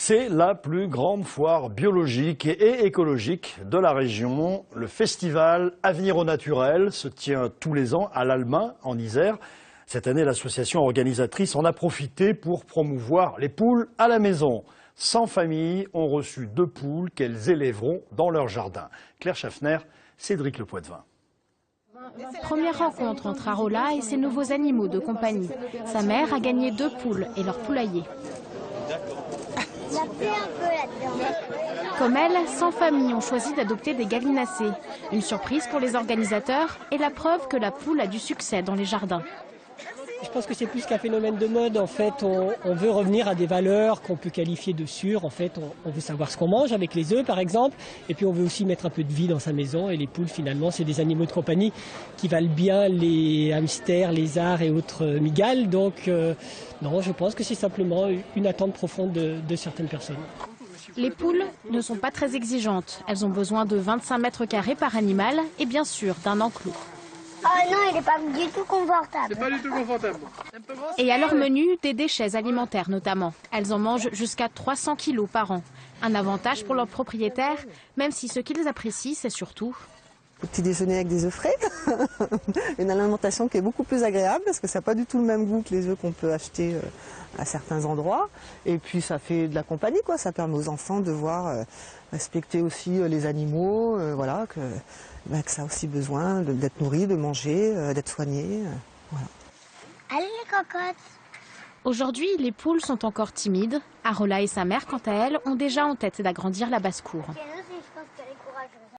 C'est la plus grande foire biologique et écologique de la région. Le festival Avenir au naturel se tient tous les ans à l'Almain, en Isère. Cette année, l'association organisatrice en a profité pour promouvoir les poules à la maison. 100 familles ont reçu 2 poules qu'elles élèveront dans leur jardin. Claire Schaffner, Cédric Le Poitvin. Première rencontre entre Arola et ses nouveaux animaux de compagnie. Sa mère a gagné 2 poules et leur poulailler. Comme elle, 100 familles ont choisi d'adopter des gallinacés. Une surprise pour les organisateurs et la preuve que la poule a du succès dans les jardins. Je pense que c'est plus qu'un phénomène de mode. En fait, on veut revenir à des valeurs qu'on peut qualifier de sûres. En fait, on veut savoir ce qu'on mange avec les œufs, par exemple. Et puis, on veut aussi mettre un peu de vie dans sa maison. Et les poules, finalement, c'est des animaux de compagnie qui valent bien les hamsters, lézards et autres migales. Donc, non, je pense que c'est simplement une attente profonde de certaines personnes. Les poules ne sont pas très exigeantes. Elles ont besoin de 25 mètres carrés par animal et bien sûr d'un enclos. Ah non, il n'est pas du tout confortable. C'est pas du tout confortable. Et à leur menu, des déchets alimentaires notamment. Elles en mangent jusqu'à 300 kilos par an. Un avantage pour leurs propriétaires, même si ce qu'ils apprécient, c'est surtout... Le petit déjeuner avec des œufs frais, une alimentation qui est beaucoup plus agréable parce que ça n'a pas du tout le même goût que les œufs qu'on peut acheter à certains endroits. Et puis ça fait de la compagnie, quoi. Ça permet aux enfants de voir respecter aussi les animaux, voilà, que ça a aussi besoin d'être nourri, de manger, d'être soigné. Voilà. Allez les cocottes! Aujourd'hui, les poules sont encore timides. Arola et sa mère, quant à elles, ont déjà en tête d'agrandir la basse-cour.